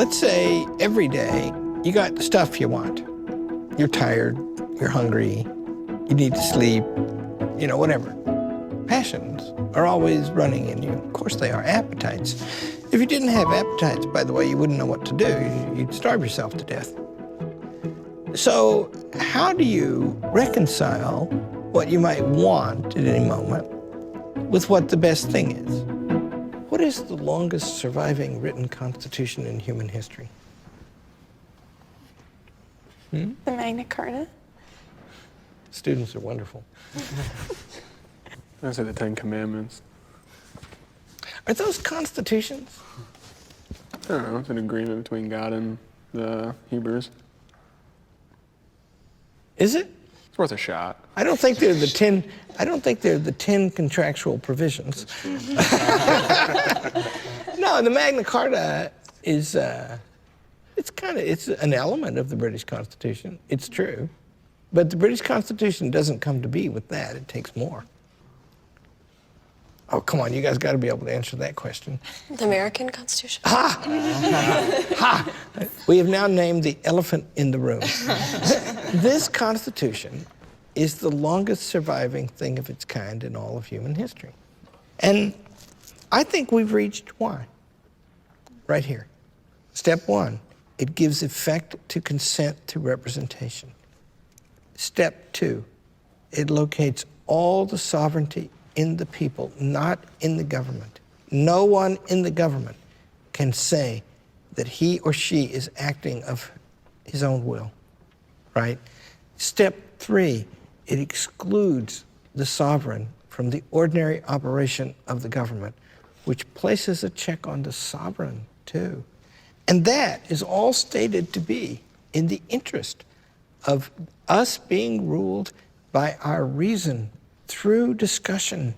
Let's say every day you got the stuff you want. You're tired, you're hungry, you need to sleep, you know, whatever. Passions are always running in you. Of course they are. Appetites. If you didn't have appetites, by the way, you wouldn't know what to do. You'd starve yourself to death. So how do you reconcile what you might want at any moment with what the best thing is? What is the longest surviving written constitution in human history? The Magna Carta. Students are wonderful. Those are the 10 Commandments. Are those constitutions? I don't know, it's an agreement between God and the Hebrews. Is it? It's worth a shot. I don't think they're the 10. I don't think they're the 10 contractual provisions. No, the Magna Carta is. It's an element of the British Constitution. It's true, but the British Constitution doesn't come to be with that. It takes more. Oh, come on, you guys got to be able to answer that question. The American Constitution. Ha! We have now named the elephant in the room. This Constitution is the longest surviving thing of its kind in all of human history. And I think we've reached why. Right here. Step one, it gives effect to consent to representation. Step two, it locates all the sovereignty in the people, not in the government. No one in the government can say that he or she is acting of his own will, right? Step three, it excludes the sovereign from the ordinary operation of the government, which places a check on the sovereign too. And that is all stated to be in the interest of us being ruled by our reason through discussion.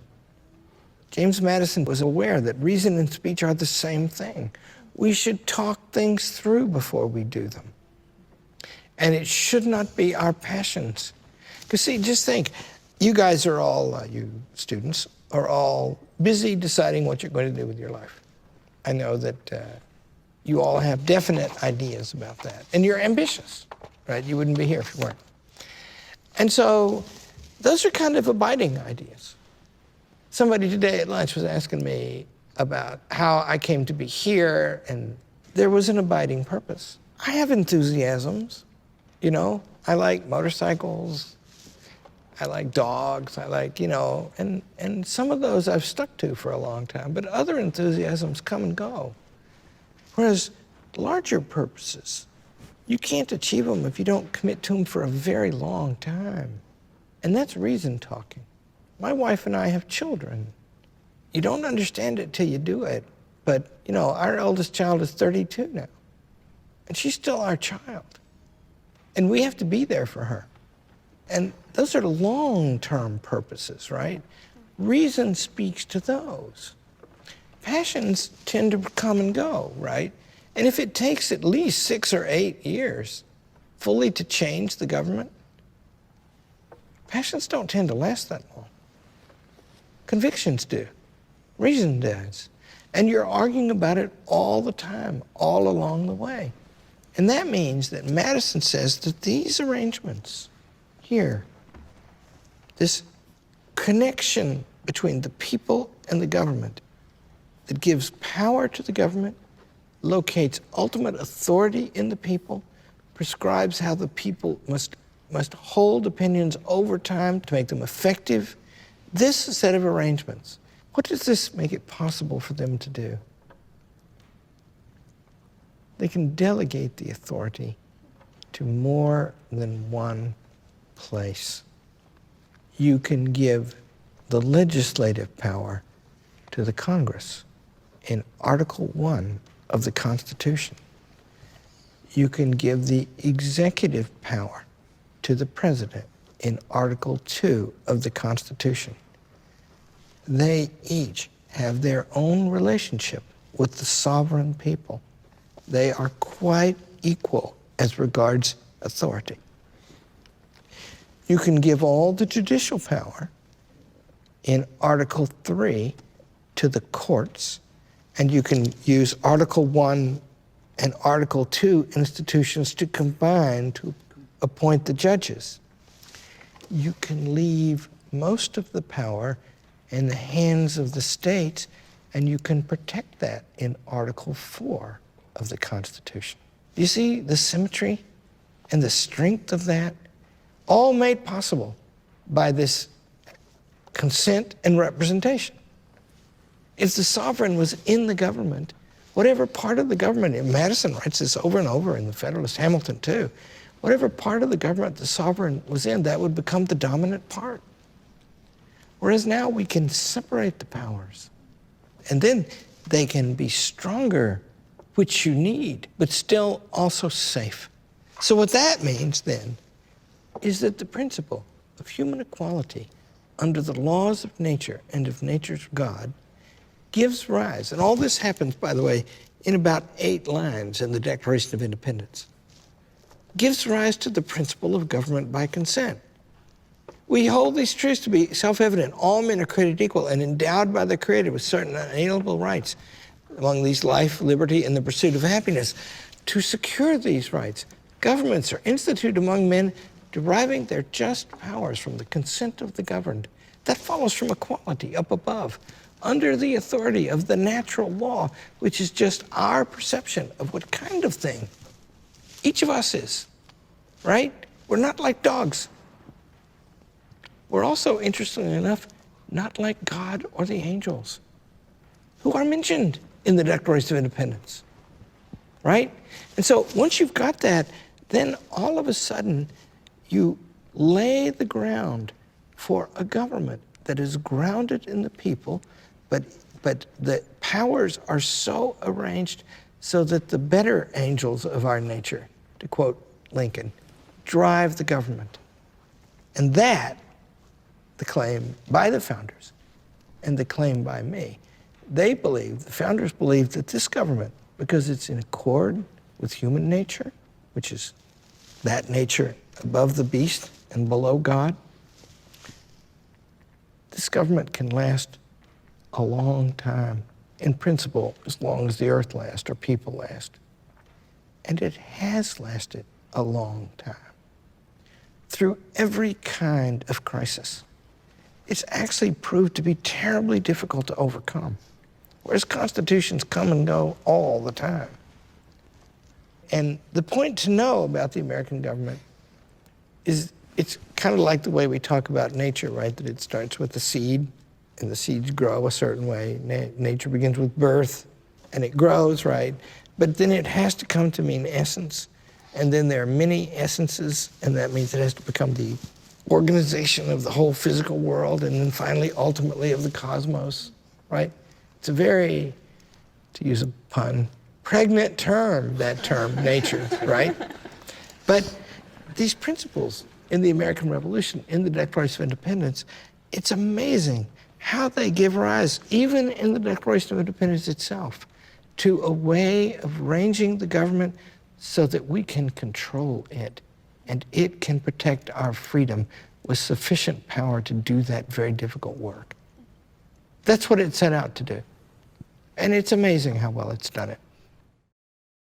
James Madison was aware that reason and speech are the same thing. We should talk things through before we do them. And it should not be our passions. Because see, just think, you guys are all, you students, are all busy deciding what you're going to do with your life. I know that you all have definite ideas about that. And you're ambitious, right? You wouldn't be here if you weren't. And so those are kind of abiding ideas. Somebody today at lunch was asking me about how I came to be here, and there was an abiding purpose. I have enthusiasms, you know. I like motorcycles, I like dogs, I like, you know, and some of those I've stuck to for a long time, but other enthusiasms come and go. Whereas larger purposes, you can't achieve them if you don't commit to them for a very long time. And that's reason talking. My wife and I have children. You don't understand it till you do it. But, you know, our eldest child is 32 now. And she's still our child. And we have to be there for her. And those are long-term purposes, right? Reason speaks to those. Passions tend to come and go, right? And if it takes at least 6 or 8 years fully to change the government, passions don't tend to last that long. Convictions do. Reason does. And you're arguing about it all the time, all along the way. And that means that Madison says that these arrangements here, this connection between the people and the government that gives power to the government, locates ultimate authority in the people, prescribes how the people must hold opinions over time to make them effective. This set of arrangements, what does this make it possible for them to do? They can delegate the authority to more than one place. You can give the legislative power to the Congress in Article 1 of the Constitution. You can give the executive power to the President in Article 2 of the Constitution. They each have their own relationship with the sovereign people. They are quite equal as regards authority. You can give all the judicial power in Article 3 to the courts, and you can use Article 1 and Article 2 institutions to combine to appoint the judges. You can leave most of the power in the hands of the states, and you can protect that in Article 4 of the Constitution. You see the symmetry and the strength of that? All made possible by this consent and representation. If the sovereign was in the government, whatever part of the government, and Madison writes this over and over in the Federalist, Hamilton too, whatever part of the government the sovereign was in, that would become the dominant part. Whereas now we can separate the powers, and then they can be stronger, which you need, but still also safe. So what that means then is that the principle of human equality under the laws of nature and of nature's God gives rise, and all this happens, by the way, in about 8 lines in the Declaration of Independence, gives rise to the principle of government by consent. We hold these truths to be self-evident. All men are created equal and endowed by the Creator with certain unalienable rights, among these life, liberty, and the pursuit of happiness. To secure these rights, governments are instituted among men, deriving their just powers from the consent of the governed. That follows from equality up above, under the authority of the natural law, which is just our perception of what kind of thing each of us is, right? We're not like dogs. We're also, interestingly enough, not like God or the angels, who are mentioned in the Declaration of Independence, right? And so once you've got that, then all of a sudden you lay the ground for a government that is grounded in the people, but the powers are so arranged so that the better angels of our nature, to quote Lincoln, drive the government. And that, the claim by the founders and the claim by me, the founders believed that this government, because it's in accord with human nature, which is that nature above the beast and below God, this government can last a long time, in principle, as long as the earth lasts or people last. And it has lasted a long time. Through every kind of crisis, it's actually proved to be terribly difficult to overcome, whereas constitutions come and go all the time. And the point to know about the American government is it's kind of like the way we talk about nature, right? That it starts with the seed, and the seeds grow a certain way. Nature begins with birth, and it grows, right? But then it has to come to mean essence, and then there are many essences, and that means it has to become the organization of the whole physical world, and then finally, ultimately, of the cosmos, right? It's a very, to use a pun, pregnant term, that term, nature, right? But these principles in the American Revolution, in the Declaration of Independence, it's amazing how they give rise, even in the Declaration of Independence itself, to a way of arranging the government so that we can control it, and it can protect our freedom with sufficient power to do that very difficult work. That's what it set out to do. And it's amazing how well it's done it.